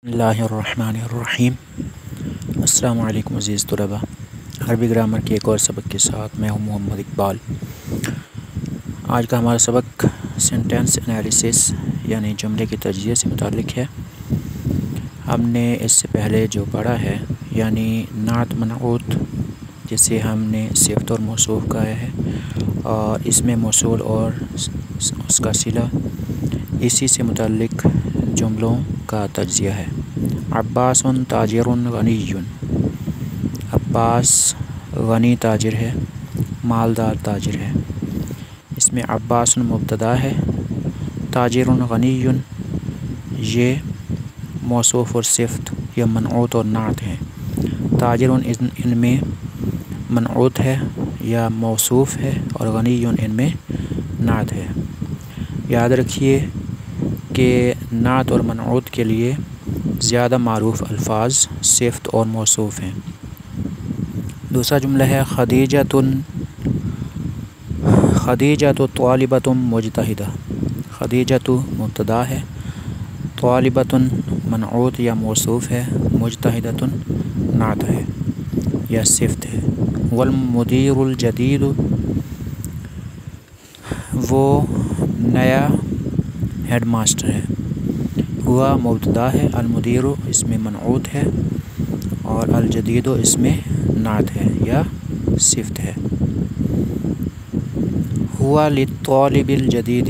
बिस्मिल्लाहिर्रहमानिर्रहीम। अस्सलामु अलैकुम अज़ीज़ तलबा। अरबी ग्रामर के एक और सबक के साथ मैं हूं मोहम्मद इकबाल। आज का हमारा सबक सेंटेंस एनालिसिस यानी जुमले की तज्ज़िया से मुताल्लिक़ है। हमने इससे पहले जो पढ़ा है यानी नात मनऊत, जिसे हमने सिफ़त और मौसूफ़ कहा है, और इसमें मौसूल और उसका सिला, इसी से मुताल्लिक़ जुमलों का तज्ज़िया है। अब्बासुन ताजिरुन गनियुन, अब्बास गनी ताजिर है, मालदार ताजिर है। इसमें अब्बासुन मुब्तदा है, ताजिरुन गनियुन ये मौसूफ़ और सिफ़त या मनऊत और नात हैं। ताजिरुन इनमें मनऊत है या मौसूफ़ है और गनियुन इनमें नात है। याद रखिए कि नात और मनऊत के लिए ज़्यादा मारूफ़ अल्फाज सिफ़त और मौसूफ़ हैं। दूसरा जुमला है खदीजतु तालिबतुन मुजतहिदा। खदीजतु मुब्तदा है, तालिबतुन मनऊत या मौसूफ़ है, मुजतहिदतुन नात है या सिफ़त है। वल मुदीरुल जदीदु, वो नया हेड मास्टर है। हुआ मुब्तदा है, अल मुदीरु इसमें मनऊत है और अल जदीदु इसमें नात है या सिफ़त है। हुआ लित्तालिबिल जदीद,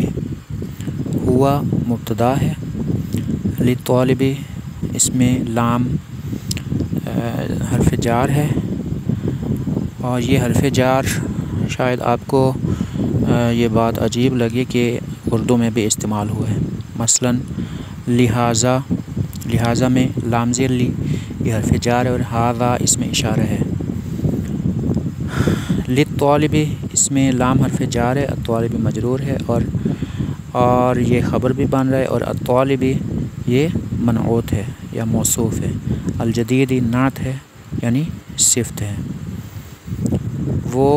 हुआ मुब्तदा है, लित्तालिबी इसमें लाम हर्फ जार है, और ये हर्फ जार शायद आपको ये बात अजीब लगे कि उर्दू में भी इस्तेमाल हुआ है। मसलन लिहाजा में लाम ज़ेर ली ये हर्फ जार है और हाज़ा इसमें इशारा है। लित्तालिबी इसमें लाम हर्फ जार है, अत्तालिबी मजरूर है और ये ख़बर भी बन रहा है, और अत्तालिबी ये मनऊत है या मौसूफ़ है। अल जदीदी नात है यानी सिफ़त है। वो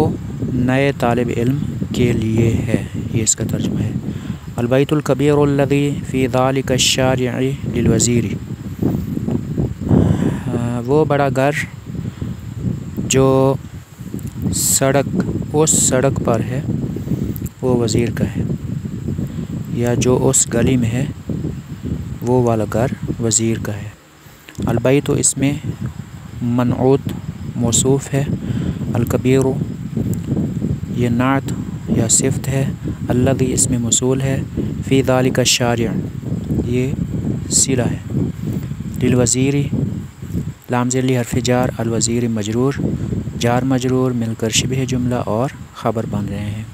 नए तालिब इल्म के लिए है, ये इसका तर्जुमा है। अल बैतुल कबीरुल्लज़ी फ़ी ज़ालिका अश-शारि'i लिल वज़ीरी, वो बड़ा घर जो उस सड़क पर है वो वज़ीर का है, या जो उस गली में है वो वाला घर वज़ीर का है। अल बैतु इसमें मनऊत मौसूफ़ है, अल कबीरु ये नात या सिफ़त है, अल्लज़ी इसमें मौसूल है, फ़ी ज़ालिका अश-शारि' ये सिला है, लिल वज़ीरी लाम ज़ेर ली हर्फ जार, अल वज़ीरी मजरूर, जार मजरूर मिलकर शिबह जुमला और ख़बर बन रहे हैं।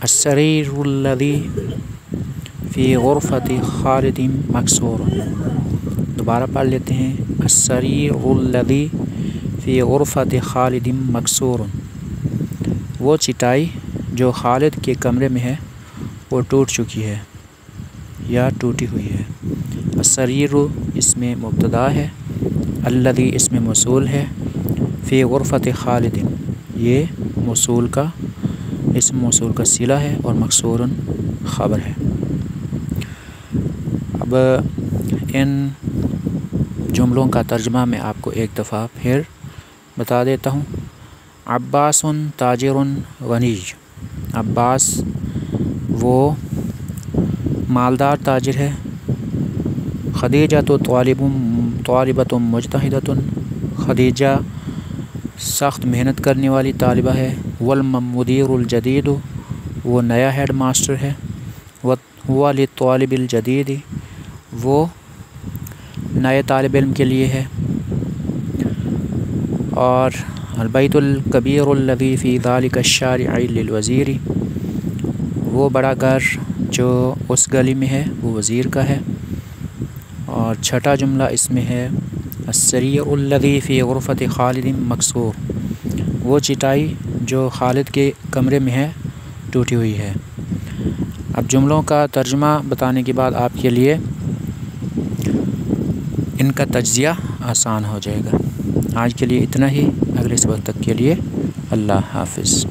अस्सरीरुल्लज़ी फ़ी ग़ुरफ़ति ख़ालिदिन मकसूरुन, दोबारा पढ़ लेते हैं। अस्सरीरुल्लज़ी फ़ी ग़ुरफ़ति ख़ालिदिन मकसूरुन, वो चटाई जो खालिद के कमरे में है वो टूट चुकी है या टूटी हुई है। अस्सरीरु इसमें मुब्तदा है, अल्लज़ी इसमें मौसूल है, फ़ी ग़ुरफ़ति ख़ालिदिन ये मौसूल का सिला है और मकसूरुन ख़बर है। अब इन जुमलों का तर्जुमा मैं आपको एक दफ़ा फिर बता देता हूँ। अब्बासुन ताजिरुन गनी, अब्बास वो मालदार ताजिर है। खदीजतु तालिबतुन मुजतहिदतुन, खदीजा सख्त मेहनत करने वाली तालिबा है। वल मुदीरुल जदीदु वो नया हेड मास्टर है। हुआ लित्तालिबिल जदीदी वो नए तालिब इल्म के लिए है। और अल बैतुल कबीरुल्लज़ी फ़ी ज़ालिका अश-शारि'i लिल वज़ीरी, वो बड़ा घर जो उस गली में है वो वज़ीर का है। और छठा जुमला इसमें है अस्सरीरुल्लज़ी फ़ी ग़ुरफ़ति ख़ालिदिन मकसूर, वो चटाई जो खालिद के कमरे में है टूटी हुई है। अब जुमलों का तर्जुमा बताने के बाद आपके लिए इनका तज्ज़िया आसान हो जाएगा। आज के लिए इतना ही, अगले सबक तक के लिए अल्लाह हाफ़िज़।